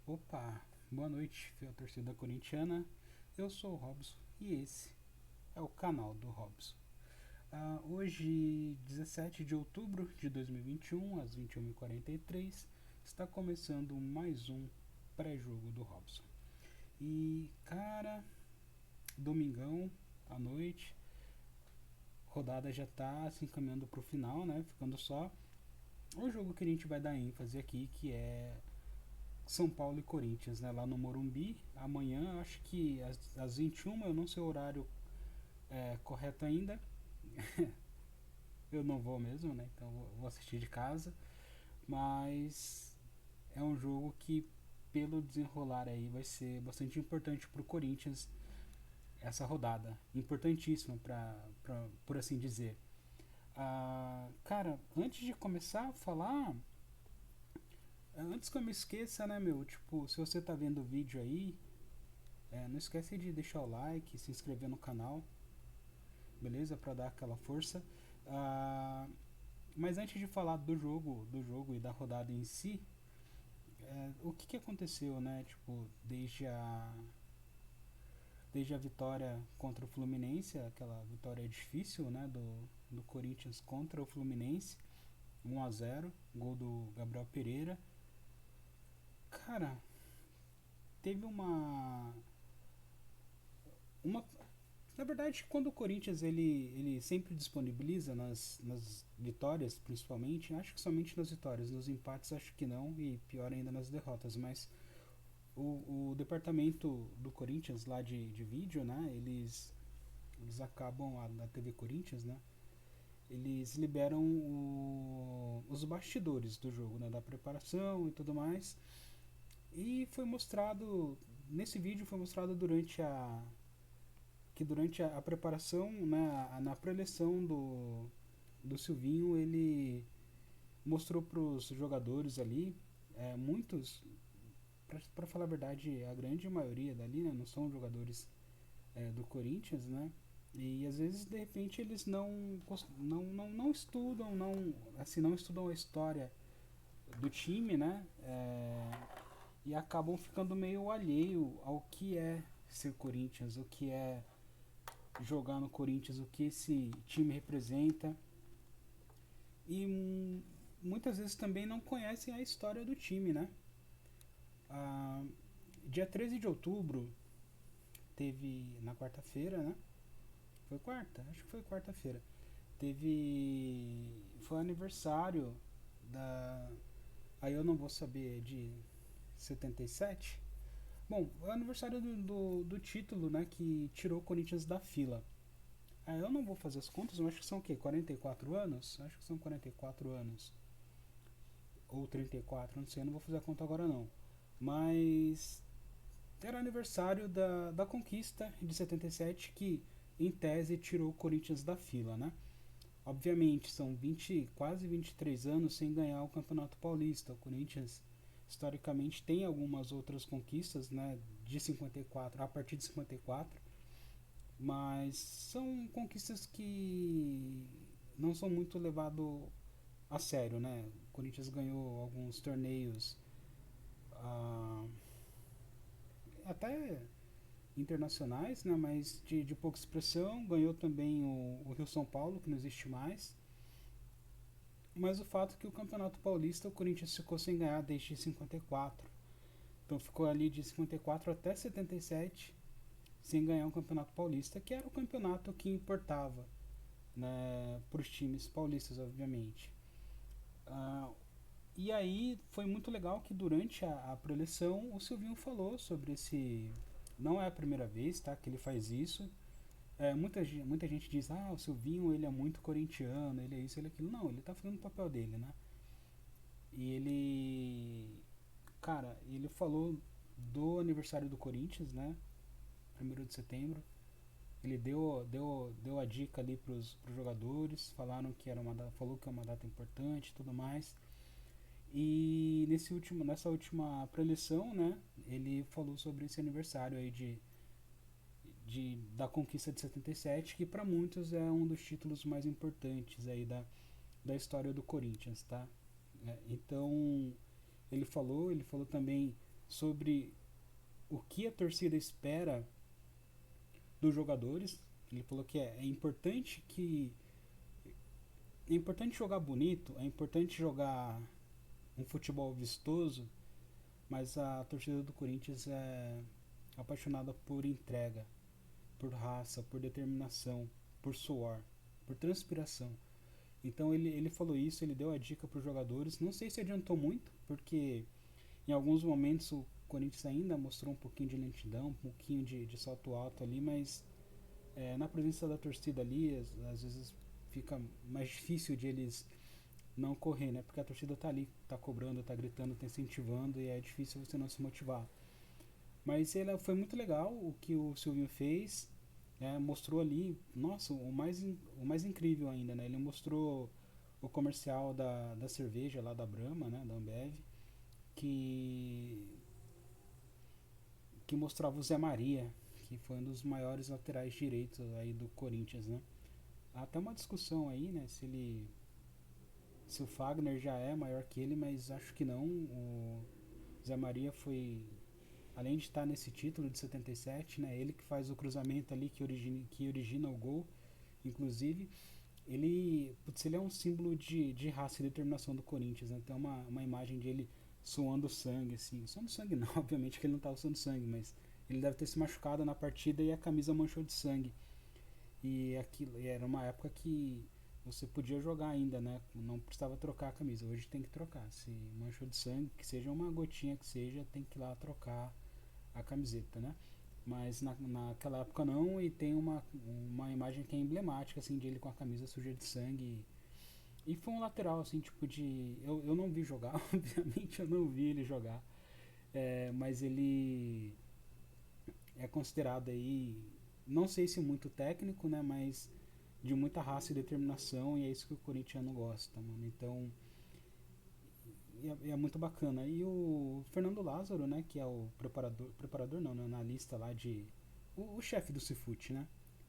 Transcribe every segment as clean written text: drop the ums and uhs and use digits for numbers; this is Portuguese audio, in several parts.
Opa, boa noite, fiel torcida corintiana. Eu sou o Robson e esse é o canal do Robson. Hoje, 17 de outubro de 2021, às 21h43, está começando mais um pré-jogo do Robson. E, cara, domingão à noite, rodada já está se encaminhando para o final, né? Ficando só o jogo que a gente vai dar ênfase aqui, que é São Paulo e Corinthians, né, lá no Morumbi. Amanhã, acho que às 21h, eu não sei o horário correto ainda. Eu não vou mesmo, né? Então vou assistir de casa. Mas é um jogo que, pelo desenrolar aí, vai ser bastante importante para o Corinthians essa rodada. Importantíssima, por assim dizer. Cara, antes de começar a falar, antes que eu me esqueça, né, meu? Tipo, se você tá vendo o vídeo aí, não esquece de deixar o like, se inscrever no canal, beleza? Pra dar aquela força. Ah, mas antes de falar do jogo e da rodada em si, o que aconteceu, né? Tipo, desde a vitória contra o Fluminense, aquela vitória difícil, né? Do Corinthians contra o Fluminense, 1-0, gol do Gabriel Pereira. Cara, teve uma na verdade, quando o Corinthians ele sempre disponibiliza nas vitórias, principalmente, acho que somente nas vitórias, nos empates acho que não, e pior ainda nas derrotas, mas o departamento do Corinthians lá de vídeo, né, eles acabam, na TV Corinthians, né, eles liberam os bastidores do jogo, né, da preparação e tudo mais, e foi mostrado, nesse vídeo foi mostrado durante a preparação, né, na pré-eleição do Silvinho, ele mostrou para os jogadores ali, muitos, para falar a verdade, a grande maioria dali, né, não são jogadores do Corinthians, né, e às vezes de repente eles não estudam, não estudam a história do time, né, e acabam ficando meio alheio ao que é ser Corinthians, o que é jogar no Corinthians, o que esse time representa. E muitas vezes também não conhecem a história do time, né? Ah, dia 13 de outubro teve, na quarta-feira, né? Foi quarta? Acho que foi quarta-feira. Foi aniversário da. Aí eu não vou saber, de 77. Bom, é o aniversário do título, né? Que tirou o Corinthians da fila. Eu não vou fazer as contas, mas acho que são o quê? 44 anos? Acho que são 44 anos. Ou 34, não sei, não vou fazer a conta agora não. Mas era aniversário da conquista de 77 que, em tese, tirou o Corinthians da fila, né? Obviamente, são 20, quase 23 anos sem ganhar o Campeonato Paulista. O Corinthians, historicamente, tem algumas outras conquistas, né? De 54, a partir de 54, mas são conquistas que não são muito levado a sério, né? O Corinthians ganhou alguns torneios, ah, até internacionais, né? Mas de pouca expressão. Ganhou também o Rio São Paulo, que não existe mais. Mas o fato é que o Campeonato Paulista o Corinthians ficou sem ganhar desde 54. Então ficou ali de 54 até 77 sem ganhar um Campeonato Paulista, que era o campeonato que importava, né, para os times paulistas, obviamente. Ah, e aí foi muito legal que durante a preleção o Silvinho falou sobre esse. Não é a primeira vez, tá, que ele faz isso. Muita gente diz, o Silvinho ele é muito corintiano, ele é isso, ele é aquilo. Não, ele tá fazendo o papel dele, né? E ele falou do aniversário do Corinthians, né? 1º de setembro. Ele deu a dica ali pros jogadores, falou que é uma data importante e tudo mais. E nessa última preleção, né, ele falou sobre esse aniversário aí da conquista de 77, que para muitos é um dos títulos mais importantes aí da história do Corinthians, tá? Então ele falou também sobre o que a torcida espera dos jogadores. Ele falou que é importante jogar bonito, é importante jogar um futebol vistoso, mas a torcida do Corinthians é apaixonada por entrega, por raça, por determinação, por suor, por transpiração. Então ele falou isso, ele deu a dica para os jogadores. Não sei se adiantou muito, porque em alguns momentos o Corinthians ainda mostrou um pouquinho de lentidão, um pouquinho de salto alto ali, mas na presença da torcida ali, às vezes fica mais difícil de eles não correr, né? Porque a torcida tá ali, tá cobrando, tá gritando, tá incentivando e é difícil você não se motivar. Mas foi muito legal o que o Silvinho fez, mostrou ali, nossa, o mais incrível ainda, né? Ele mostrou o comercial da cerveja lá da Brahma, né? Da Ambev, que, que mostrava o Zé Maria, que foi um dos maiores laterais direitos aí do Corinthians, né? Há até uma discussão aí, né? Se o Fagner já é maior que ele, mas acho que não. O Zé Maria foi, além de estar nesse título de 77, né? Ele que faz o cruzamento ali que origina o gol, inclusive. Ele é um símbolo de raça e determinação do Corinthians, né? Tem uma imagem de ele suando sangue, assim. Suando sangue não, obviamente que ele não estava suando sangue, mas ele deve ter se machucado na partida e a camisa manchou de sangue. E era uma época que você podia jogar ainda, né? Não precisava trocar a camisa. Hoje tem que trocar. Se manchou de sangue, que seja uma gotinha que seja, tem que ir lá trocar a camiseta, né? Mas naquela época não, e tem uma imagem que é emblemática, assim, de ele com a camisa suja de sangue. E foi um lateral, assim, tipo de... Eu não vi jogar, obviamente eu não vi ele jogar. Mas ele é considerado aí, não sei se muito técnico, né? Mas de muita raça e determinação, e é isso que o corintiano gosta, mano. Então, é muito bacana. E o Fernando Lázaro, né, que é o preparador não, né, analista lá o chefe do Cifute, né?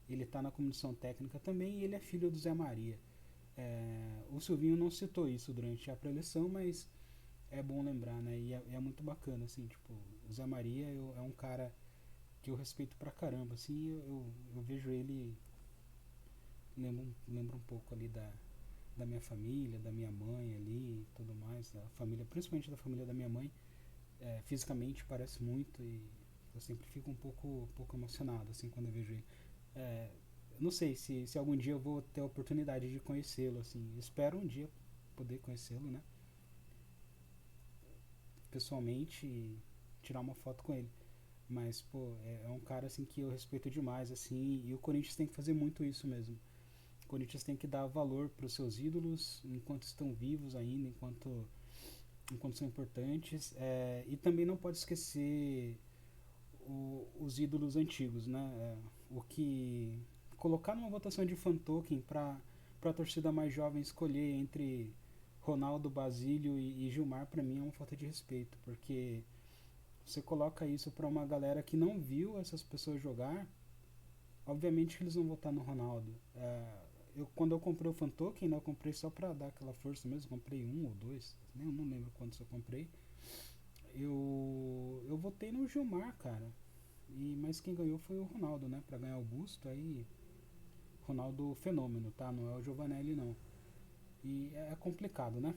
Ele tá na comissão técnica também e ele é filho do Zé Maria. O Silvinho não citou isso durante a preleção, mas é bom lembrar, né? E é muito bacana, assim, tipo, o Zé Maria é um cara que eu respeito pra caramba, assim, eu vejo ele, lembro um pouco ali da minha família, da minha mãe ali e tudo mais, da família, principalmente da família da minha mãe, fisicamente parece muito e eu sempre fico um pouco emocionado assim quando eu vejo ele. Não sei se algum dia eu vou ter a oportunidade de conhecê-lo, assim, espero um dia poder conhecê-lo, né, pessoalmente e tirar uma foto com ele. Mas, pô, é um cara assim que eu respeito demais, assim, e o Corinthians tem que fazer muito isso mesmo. O Corinthians tem que dar valor para os seus ídolos enquanto estão vivos ainda, enquanto são importantes. E também não pode esquecer os ídolos antigos, né? O que colocar numa votação de fan token para a torcida mais jovem escolher entre Ronaldo, Basílio e Gilmar, para mim é uma falta de respeito, porque você coloca isso para uma galera que não viu essas pessoas jogar, obviamente que eles vão votar no Ronaldo. Quando eu comprei o fan token, né, eu comprei só para dar aquela força mesmo, comprei um ou dois, eu não lembro quantos eu comprei. Eu votei no Gilmar, cara. Mas quem ganhou foi o Ronaldo, né? Pra ganhar o busto, aí. Ronaldo fenômeno, tá? Não é o Giovanelli, não. E é complicado, né?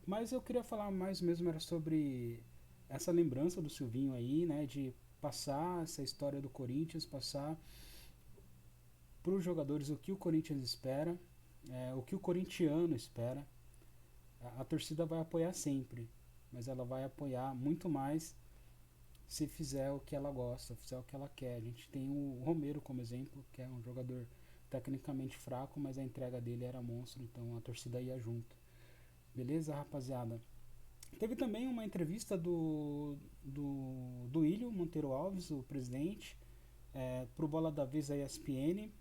Mas eu queria falar mais mesmo era sobre essa lembrança do Silvinho aí, né? De passar essa história do Corinthians, passar para os jogadores o que o Corinthians espera, o que o corintiano espera. A torcida vai apoiar sempre, mas ela vai apoiar muito mais se fizer o que ela gosta, fizer o que ela quer. A gente tem o Romero como exemplo, que é um jogador tecnicamente fraco, mas a entrega dele era monstro, então a torcida ia junto. Beleza, rapaziada? Teve também uma entrevista do Ilho Monteiro Alves, o presidente, pro Bola da Vez da ESPN.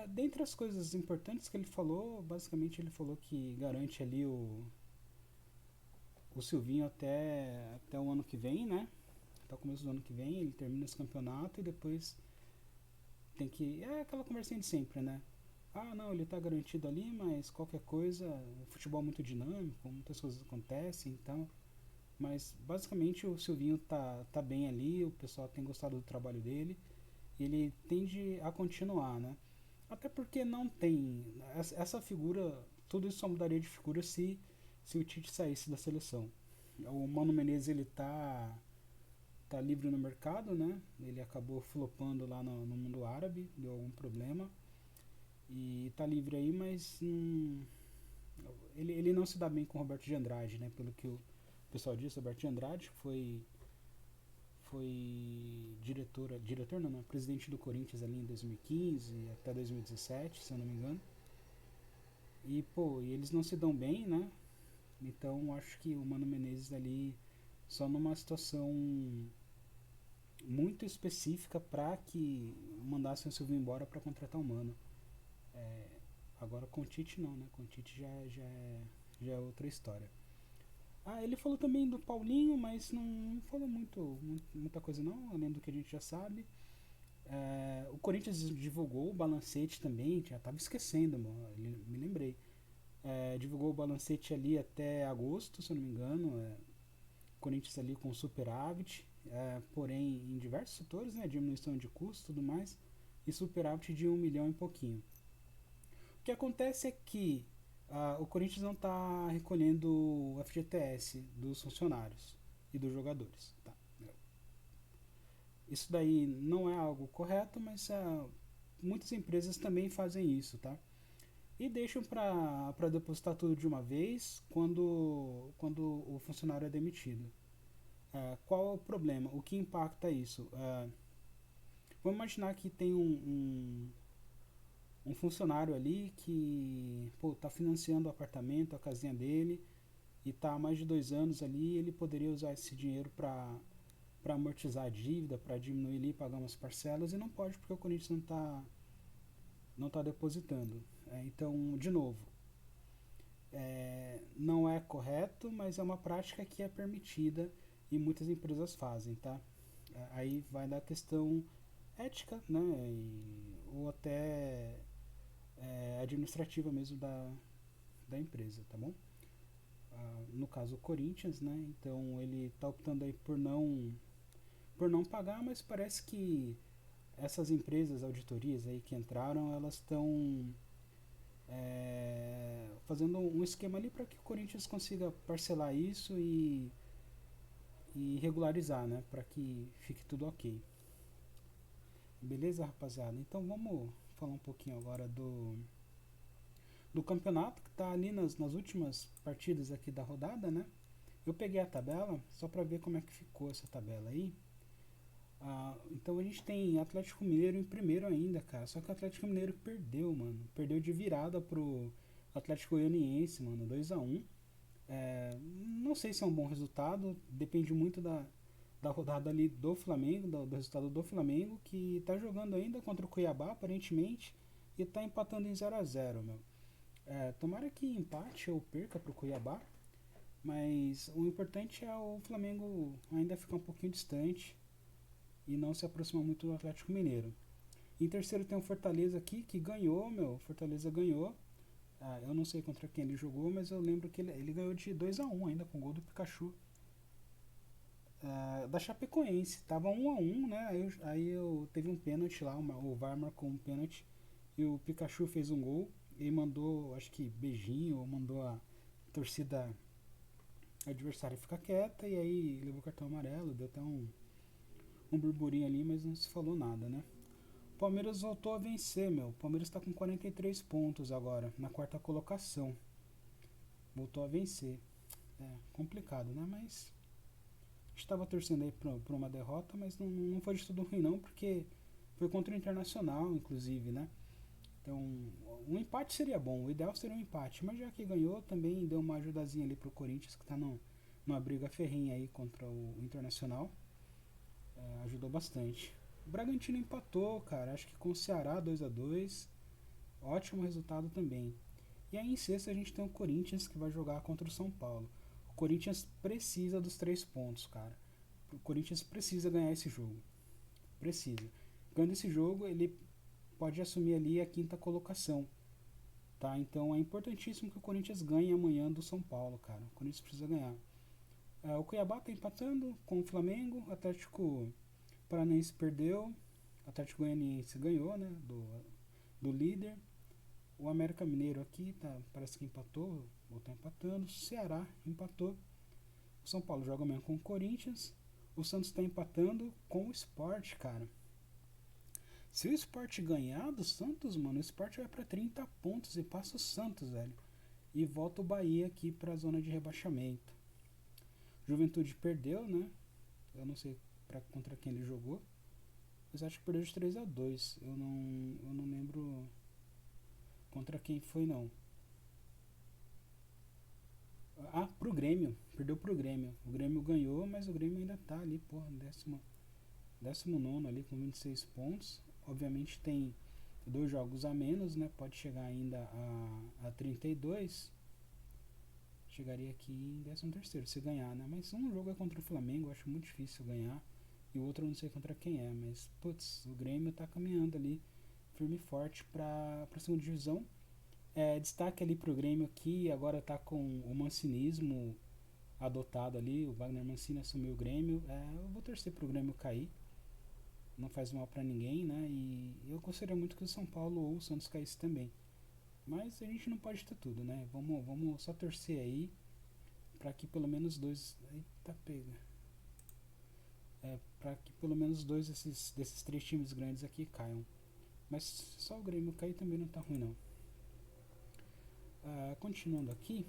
Dentre as coisas importantes que ele falou, basicamente ele falou que garante ali o Silvinho até o ano que vem, né? Até o começo do ano que vem, ele termina esse campeonato e depois tem que... É aquela conversinha de sempre, né? Ah, não, ele tá garantido ali, mas qualquer coisa, o futebol é muito dinâmico, muitas coisas acontecem, então Mas basicamente o Silvinho tá bem ali, o pessoal tem gostado do trabalho dele, e ele tende a continuar, né? Até porque não tem essa figura, tudo isso só mudaria de figura se o Tite saísse da seleção. O Mano Menezes ele tá livre no mercado, né? Ele acabou flopando lá no mundo árabe, deu algum problema e tá livre aí, mas ele não se dá bem com o Roberto de Andrade, né? Pelo que o pessoal disse, Roberto de Andrade foi diretor não, presidente do Corinthians ali em 2015 até 2017, se eu não me engano. E pô, e eles não se dão bem, né? Então acho que o Mano Menezes ali só numa situação muito específica para que mandassem o Silvio embora para contratar o Mano. É, agora com o Tite não, né? Com o Tite já é outra história. Ah, ele falou também do Paulinho, mas não falou muita coisa não, além do que a gente já sabe. É, o Corinthians divulgou o balancete também, já estava esquecendo, mano, me lembrei. É, divulgou o balancete ali até agosto, se eu não me engano. O Corinthians ali com superávit, porém em diversos setores, né, diminuição de custos e tudo mais, e superávit de 1 milhão e pouquinho. O que acontece é que o Corinthians não está recolhendo o FGTS dos funcionários e dos jogadores. Tá? Isso daí não é algo correto, mas muitas empresas também fazem isso, tá? E deixam para depositar tudo de uma vez quando o funcionário é demitido. Qual é o problema? O que impacta isso? Vamos imaginar que tem um funcionário ali que está financiando o apartamento, a casinha dele, e está há mais de 2 anos ali. Ele poderia usar esse dinheiro para amortizar a dívida, para diminuir ali, pagar umas parcelas, e não pode porque o Corinthians não tá depositando. Então, de novo, não é correto, mas é uma prática que é permitida e muitas empresas fazem, tá? Aí vai da questão ética, né? Ou até administrativa mesmo da empresa, tá bom? No caso o Corinthians, né? Então ele está optando aí por não pagar, mas parece que essas empresas, auditorias aí que entraram, elas estão fazendo um esquema ali para que o Corinthians consiga parcelar isso e regularizar, né? Para que fique tudo ok. Beleza, rapaziada? Então vamos falar um pouquinho agora do campeonato que está ali nas últimas partidas aqui da rodada, né? Eu peguei a tabela só para ver como é que ficou essa tabela aí. Então a gente tem Atlético Mineiro em primeiro ainda, cara. Só que o Atlético Mineiro perdeu, mano. Perdeu de virada pro Atlético Goianiense, mano. 2-1. Não sei se é um bom resultado. Depende muito da rodada ali do Flamengo, do resultado do Flamengo, que tá jogando ainda contra o Cuiabá, aparentemente, e tá empatando em 0-0, meu. Tomara que empate ou perca pro Cuiabá, mas o importante é o Flamengo ainda ficar um pouquinho distante e não se aproximar muito do Atlético Mineiro. Em terceiro tem o Fortaleza aqui, que ganhou, meu. Fortaleza ganhou. Eu não sei contra quem ele jogou, mas eu lembro que ele ganhou de 2-1 ainda, com o gol do Pikachu. Da Chapecoense, tava 1-1, né? Aí eu teve um pênalti lá, o VAR marcou um pênalti e o Pikachu fez um gol e mandou, acho que beijinho, ou mandou a torcida adversária ficar quieta e aí levou cartão amarelo, deu até um burburinho ali, mas não se falou nada, né? O Palmeiras voltou a vencer, meu. O Palmeiras está com 43 pontos agora, na quarta colocação. Voltou a vencer. Complicado, né? Mas estava torcendo aí pra uma derrota, mas não foi de tudo ruim não, porque foi contra o Internacional, inclusive, né? Então, um empate seria bom, o ideal seria um empate, mas já que ganhou, também deu uma ajudazinha ali pro Corinthians, que tá numa briga ferrenha aí contra o Internacional. Ajudou bastante. O Bragantino empatou, cara, acho que com o Ceará 2-2. Ótimo resultado também. E aí em sexta a gente tem o Corinthians que vai jogar contra o São Paulo. O Corinthians precisa dos 3 pontos, cara. O Corinthians precisa ganhar esse jogo. Precisa. Ganhando esse jogo, ele pode assumir ali a quinta colocação. Tá? Então é importantíssimo que o Corinthians ganhe amanhã do São Paulo, cara. O Corinthians precisa ganhar. O Cuiabá está empatando com o Flamengo, o Atlético Paranaense perdeu, o Atlético Goianiense ganhou, né, do líder. O América Mineiro aqui parece que empatou, ou está empatando. O Ceará empatou. O São Paulo joga amanhã com o Corinthians. O Santos está empatando com o Sport, cara. Se o Sport ganhar do Santos, mano, o Sport vai para 30 pontos e passa o Santos, velho. E volta o Bahia aqui para a zona de rebaixamento. Juventude perdeu, né? Eu não sei contra quem ele jogou. Mas acho que perdeu de 3-2. Eu não lembro contra quem foi, não. Pro Grêmio. Perdeu pro Grêmio. O Grêmio ganhou, mas o Grêmio ainda tá ali, porra, décimo nono ali com 26 pontos. Obviamente tem 2 jogos a menos, né? Pode chegar ainda a 32. Chegaria aqui em 13º se ganhar, né? Mas um jogo é contra o Flamengo, eu acho muito difícil ganhar. E o outro eu não sei contra quem é, mas putz, o Grêmio tá caminhando ali firme e forte para a segunda divisão. Destaque ali pro Grêmio que agora tá com o mancinismo adotado ali, o Wagner Mancini assumiu o Grêmio. Eu vou torcer pro Grêmio cair, não faz mal para ninguém, né? E eu gostaria muito que o São Paulo ou o Santos caísse também. Mas a gente não pode ter tudo, né? Vamos só torcer aí para que pelo menos dois. Eita pega. Para que pelo menos dois desses 3 times grandes aqui caiam. Mas só o Grêmio cair também não tá ruim, não. Continuando aqui,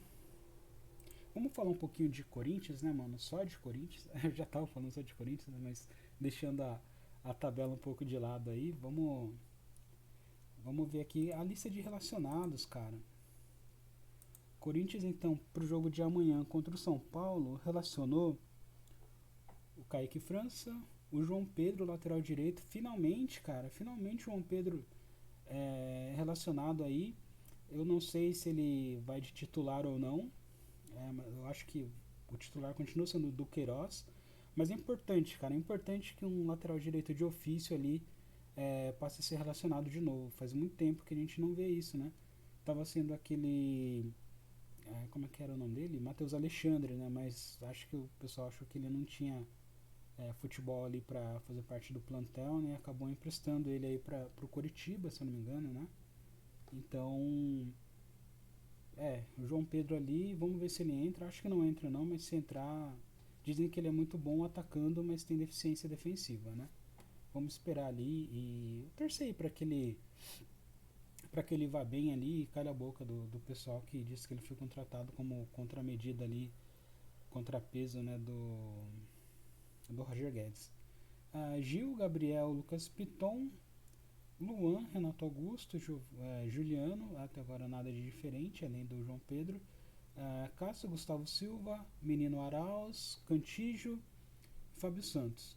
vamos falar um pouquinho de Corinthians, né, mano? Só de Corinthians. Eu já tava falando só de Corinthians, né? Mas deixando a tabela um pouco de lado aí, vamos ver aqui a lista de relacionados, cara. Corinthians, então, pro jogo de amanhã contra o São Paulo, relacionou o Kaique França, o João Pedro, lateral direito. Finalmente, cara, finalmente o João Pedro relacionado aí. Eu não sei se ele vai de titular ou não. Eu acho que o titular continua sendo o Duqueiroz. Mas é importante, cara. É importante que um lateral direito de ofício ali passe a ser relacionado de novo. Faz muito tempo que a gente não vê isso, né? Tava sendo aquele. Como é que era o nome dele? Matheus Alexandre, né? Mas acho que o pessoal achou que ele não tinha futebol ali para fazer parte do plantel, né? Acabou emprestando ele aí pro Coritiba, se eu não me engano, né? Então, o João Pedro ali, vamos ver se ele entra. Acho que não entra não, mas se entrar, dizem que ele é muito bom atacando, mas tem deficiência defensiva, né? Vamos esperar ali e torcer para que ele vá bem ali e calhe a boca do pessoal que disse que ele foi contratado como contramedida ali, contrapeso, né, do Roger Guedes. Gil, Gabriel, Lucas Piton, Luan, Renato Augusto, Juliano, até agora nada de diferente, além do João Pedro. Cássio, Gustavo Silva, Menino Arauz, Cantijo, Fábio Santos.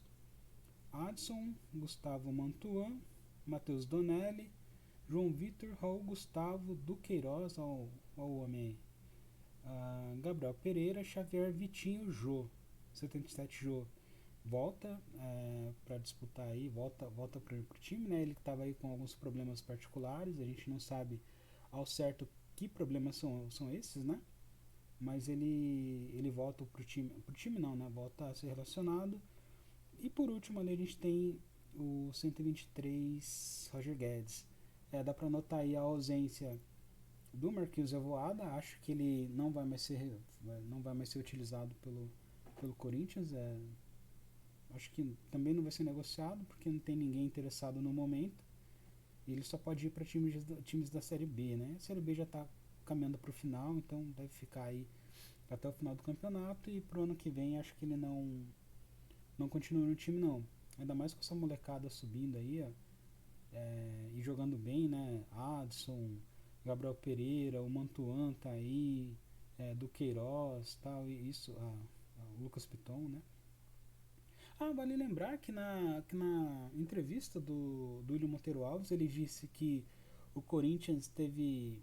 Adson, Gustavo Mantuan, Matheus Donelli, João Vitor, Raul Gustavo, Duqueiroz, ao homem aí. Gabriel Pereira, Xavier, Vitinho, Jô, 77 Jô. Volta para disputar aí, volta pro time, né? Ele estava aí com alguns problemas particulares, a gente não sabe ao certo que problemas são esses, né? Mas ele volta pro time não, né? Volta a ser relacionado. E por último ali a gente tem o 123 Roger Guedes. Dá para notar aí a ausência do Marquinhos Evoada, acho que ele não vai mais ser utilizado pelo Corinthians. Acho que também não vai ser negociado porque não tem ninguém interessado no momento. E ele só pode ir para times da Série B, né? A Série B já está caminhando para o final, então deve ficar aí até o final do campeonato. E pro ano que vem acho que ele não continua no time, não. Ainda mais com essa molecada subindo aí, ó, e jogando bem, né? Adson, Gabriel Pereira, o Mantuan tá aí, Duqueiroz, tal, e isso, o Lucas Piton, né? Vale lembrar que na entrevista do William Monteiro Alves ele disse que o Corinthians teve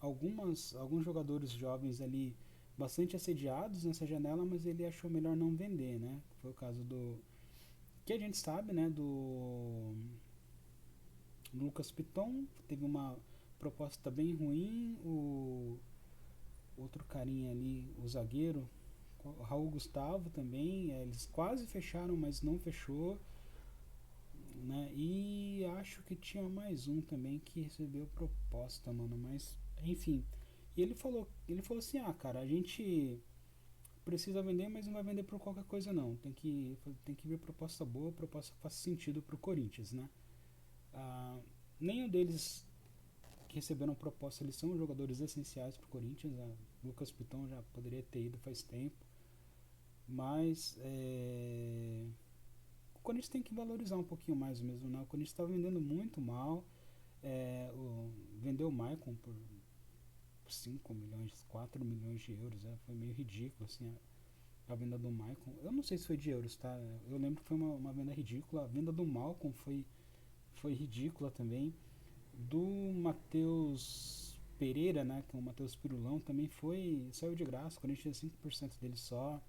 alguns jogadores jovens ali bastante assediados nessa janela, mas ele achou melhor não vender, né? Foi o caso do que a gente sabe, né? Do Lucas Piton, teve uma proposta bem ruim. O outro carinha ali, o zagueiro, Raul Gustavo também, eles quase fecharam, mas não fechou, né? E acho que tinha mais um também que recebeu proposta, mano, mas enfim. E ele falou assim: "Ah, cara, a gente precisa vender, mas não vai vender por qualquer coisa não. Tem que ver proposta boa, proposta que faça sentido pro Corinthians, né?" Ah, nenhum deles que receberam proposta, eles são jogadores essenciais pro Corinthians. Lucas Piton já poderia ter ido faz tempo, mas o Corinthians tem que valorizar um pouquinho mais mesmo, né? O Corinthians está vendendo muito mal. Vendeu o Maicon por 5 milhões, 4 milhões de euros. Foi meio ridículo assim a venda do Maicon. Eu não sei se foi de euros, tá? Eu lembro que foi uma venda ridícula. A venda do Malcom foi ridícula também. Do Matheus Pereira, né? Que é o Matheus Pirulão, também saiu de graça. O Corinthians tinha 5% dele só.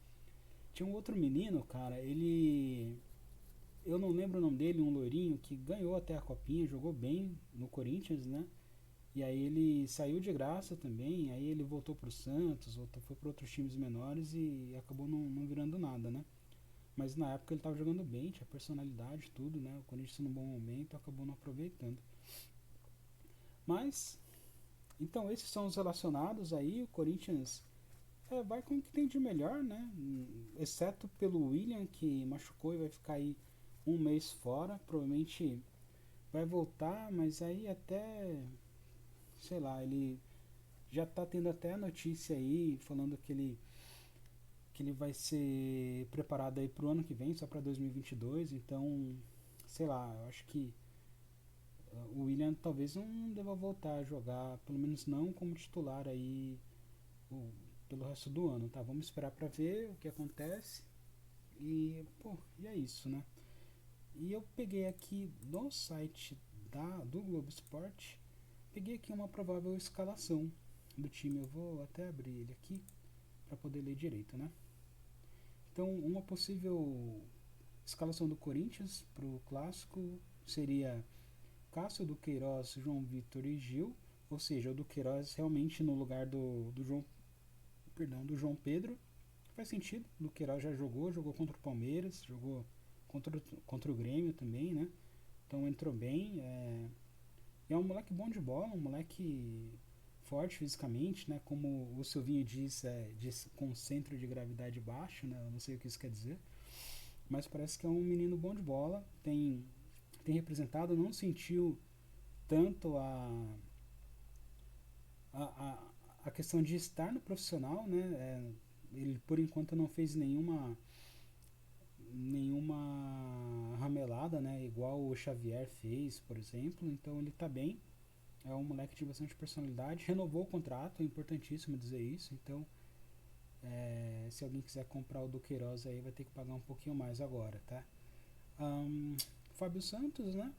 Tinha um outro menino, cara, eu não lembro o nome dele, um loirinho que ganhou até a copinha, jogou bem no Corinthians, né? E aí ele saiu de graça também, aí ele voltou pro Santos, foi para outros times menores e acabou não virando nada, né? Mas na época ele estava jogando bem, tinha personalidade, tudo, né? O Corinthians num bom momento acabou não aproveitando. Mas, então esses são os relacionados aí, o Corinthians vai com o que tem de melhor, né? Exceto pelo William, que machucou e vai ficar aí um mês fora, provavelmente vai voltar, mas aí até, sei lá, ele já tá tendo até a notícia aí falando que ele vai ser preparado aí pro ano que vem, só para 2022, então, sei lá, eu acho que o William talvez não deva voltar a jogar, pelo menos não como titular aí o, pelo resto do ano, tá? Vamos esperar para ver o que acontece e é isso, né? E eu peguei aqui no site do Globo Esporte, peguei aqui uma provável escalação do time. Eu vou até abrir ele aqui para poder ler direito, né? Então, uma possível escalação do Corinthians para o clássico seria Cássio, do Queiroz, João Vitor e Gil, ou seja, o do Queiroz realmente no lugar do João Pedro. Faz sentido, o do Queiroz já jogou contra o Palmeiras, jogou contra o Grêmio também, né? Então entrou bem. É um moleque bom de bola, um moleque forte fisicamente, né? Como o Silvinho diz com centro de gravidade baixo, né? Eu não sei o que isso quer dizer, mas parece que é um menino bom de bola, tem representado, não sentiu tanto a, a questão de estar no profissional, né? Ele por enquanto não fez nenhuma ramelada, né? Igual o Xavier fez, por exemplo. Então ele tá bem. É um moleque de bastante personalidade. Renovou o contrato, é importantíssimo dizer isso. Então, se alguém quiser comprar o Duqueiroz aí, vai ter que pagar um pouquinho mais agora, tá? Fábio Santos, né?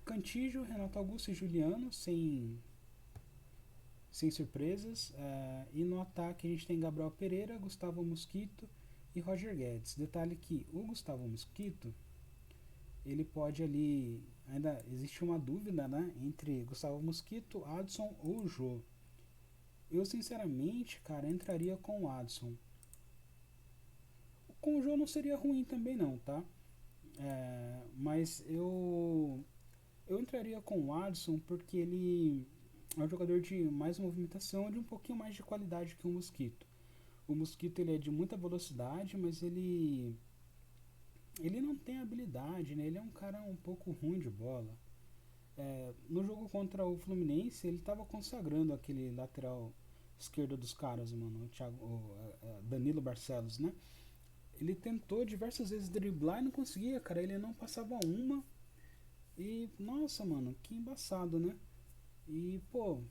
Cantígio, Renato Augusto e Juliano, sem surpresas. E no ataque a gente tem Gabriel Pereira, Gustavo Mosquito e Roger Guedes. Detalhe que o Gustavo Mosquito, ele pode ali, ainda existe uma dúvida, né, entre Gustavo Mosquito, Adson ou Jô. Eu sinceramente, cara, entraria com o Adson. Com o Jô não seria ruim também não, tá? Mas eu entraria com o Adson porque ele é um jogador de mais movimentação e de um pouquinho mais de qualidade que o Mosquito. O Mosquito ele é de muita velocidade, mas ele não tem habilidade, né? Ele é um cara um pouco ruim de bola. No jogo contra o Fluminense, ele estava consagrando aquele lateral esquerdo dos caras, mano, Danilo Barcelos, né? Ele tentou diversas vezes driblar e não conseguia, cara. Ele não passava uma. E, nossa, mano, que embaçado, né? E, pô.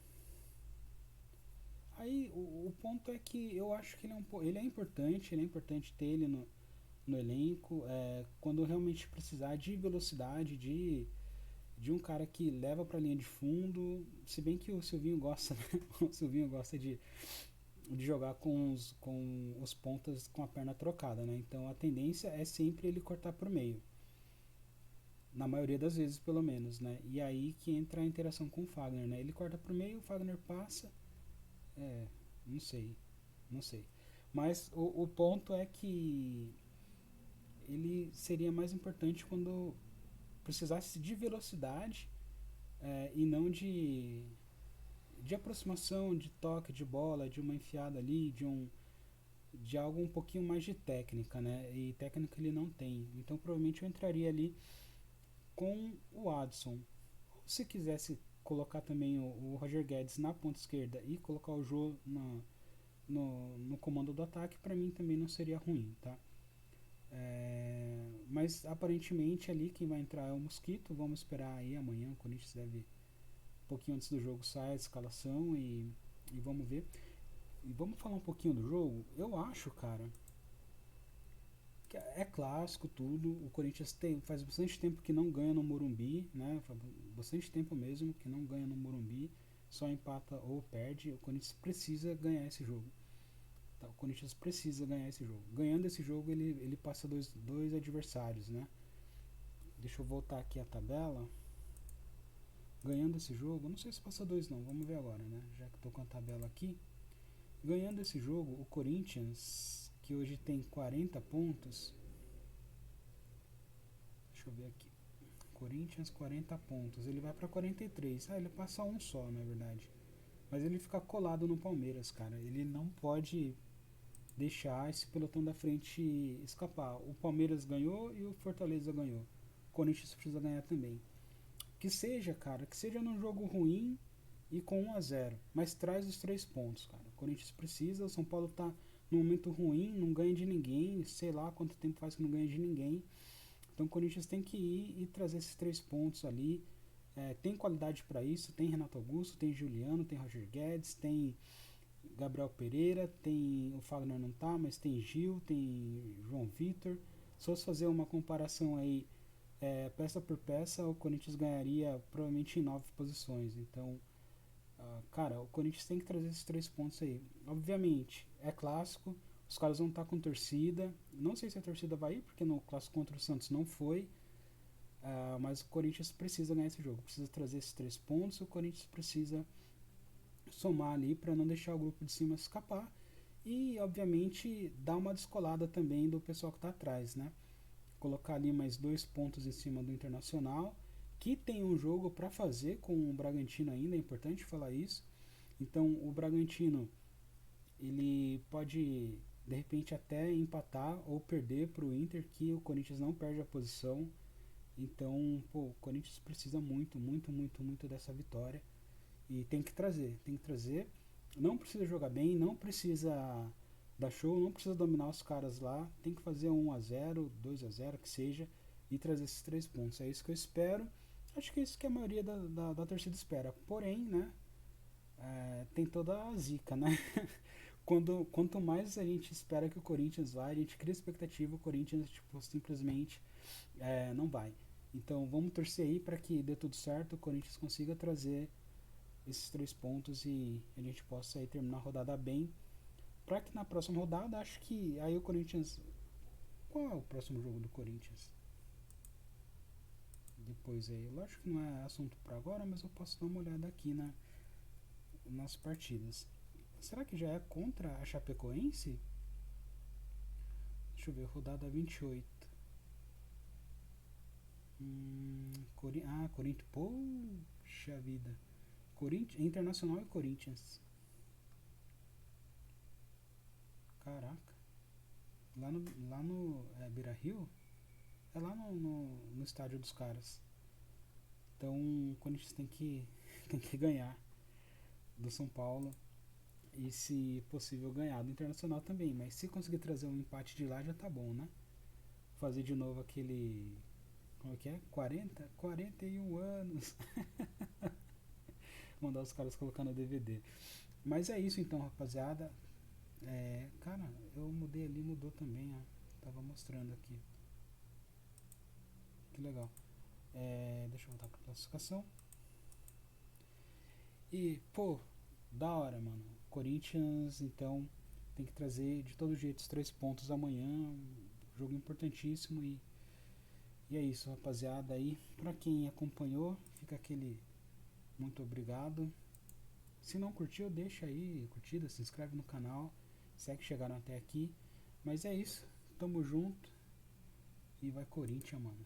Aí o ponto é que eu acho que ele é importante ter ele no elenco. Quando realmente precisar de velocidade, de um cara que leva pra linha de fundo. Se bem que o Silvinho gosta, né? O Silvinho gosta de jogar com os pontas com a perna trocada, né? Então a tendência é sempre ele cortar por meio. Na maioria das vezes, pelo menos, né? E aí que entra a interação com o Fagner, né? Ele corta por meio, o Fagner passa. É, não sei, não sei. Mas o ponto é que ele seria mais importante quando precisasse de velocidade e não de aproximação, de toque de bola, de uma enfiada ali, de algo um pouquinho mais de técnica, né? E técnica ele não tem. Então provavelmente eu entraria ali com o Adson. Se quisesse colocar também o Roger Guedes na ponta esquerda e colocar o Jô no comando do ataque, para mim também não seria ruim, tá? Mas aparentemente ali quem vai entrar é o Mosquito. Vamos esperar aí amanhã. O Corinthians deve, um pouquinho antes do jogo, sair a escalação e vamos ver. E vamos falar um pouquinho do jogo. Eu acho, cara, que é clássico tudo. O Corinthians faz bastante tempo que não ganha no Morumbi, né? Faz bastante tempo mesmo que não ganha no Morumbi. Só empata ou perde. O Corinthians precisa ganhar esse jogo. Tá? O Corinthians precisa ganhar esse jogo. Ganhando esse jogo, ele passa dois adversários, né? Deixa eu voltar aqui a tabela. Ganhando esse jogo, não sei se passa dois não, vamos ver agora, né? Já que estou com a tabela aqui. Ganhando esse jogo, o Corinthians, que hoje tem 40 pontos. Deixa eu ver aqui. Corinthians 40 pontos, ele vai para 43. Ele passa um só, na verdade. Mas ele fica colado no Palmeiras, cara. Ele não pode deixar esse pelotão da frente escapar. O Palmeiras ganhou e o Fortaleza ganhou. O Corinthians precisa ganhar também. Que seja, cara, que seja num jogo ruim e com 1-0, mas traz os 3 pontos, cara. O Corinthians precisa, o São Paulo tá num momento ruim, não ganha de ninguém, sei lá quanto tempo faz que não ganha de ninguém. Então o Corinthians tem que ir e trazer esses 3 pontos ali. Tem qualidade para isso, tem Renato Augusto, tem Juliano, tem Roger Guedes, tem Gabriel Pereira, tem o Fagner não tá, mas tem Gil, tem João Vitor. Se fosse fazer uma comparação aí peça por peça, o Corinthians ganharia provavelmente em 9 posições. Então, cara, o Corinthians tem que trazer esses 3 pontos aí. Obviamente, é clássico, os caras vão estar com torcida. Não sei se a torcida vai ir, porque no clássico contra o Santos não foi. Mas o Corinthians precisa ganhar esse jogo, precisa trazer esses 3 pontos. O Corinthians precisa somar ali para não deixar o grupo de cima escapar. E, obviamente, dar uma descolada também do pessoal que está atrás, né? Colocar ali mais 2 pontos em cima do Internacional, que tem um jogo para fazer com o Bragantino ainda, é importante falar isso. Então o Bragantino ele pode de repente até empatar ou perder para o Inter, que o Corinthians não perde a posição. Então, pô, o Corinthians precisa muito, muito, muito, muito dessa vitória e tem que trazer, tem que trazer. Não precisa jogar bem, não precisa dar show, não precisa dominar os caras lá, tem que fazer 1-0, 2-0, que seja, e trazer esses 3 pontos. É isso que eu espero. Acho que é isso que a maioria da torcida espera. Porém, né, tem toda a zica, né? Quanto mais a gente espera que o Corinthians vá, a gente cria expectativa, o Corinthians tipo, simplesmente não vai. Então vamos torcer aí para que dê tudo certo, o Corinthians consiga trazer esses 3 pontos e a gente possa aí terminar a rodada bem. Para que na próxima rodada, acho que aí o Corinthians. Qual é o próximo jogo do Corinthians? Depois aí, lógico que não é assunto para agora, mas eu posso dar uma olhada aqui nas partidas. Será que já é contra a Chapecoense? Deixa eu ver, rodada 28. Corinthians. Poxa vida. Internacional e Corinthians. Caraca. Lá no Beira Rio? É lá no estádio dos caras. Então o Corinthians tem que ganhar do São Paulo. E se possível ganhar do Internacional também. Mas se conseguir trazer um empate de lá já tá bom, né? Fazer de novo aquele. Como é que é? 41 anos. Mandar os caras colocar no DVD. Mas é isso então, rapaziada. Cara, eu mudei ali, mudou também, ó. Tava mostrando aqui. Que legal. Deixa eu voltar pra classificação. E, pô, da hora, mano. Corinthians, então, tem que trazer de todo jeito os 3 pontos amanhã. Jogo importantíssimo e é isso, rapaziada. Aí, pra quem acompanhou, fica aquele muito obrigado. Se não curtiu, deixa aí curtida, se inscreve no canal. Se é que chegaram até aqui. Mas é isso. Tamo junto. E vai Corinthians, mano.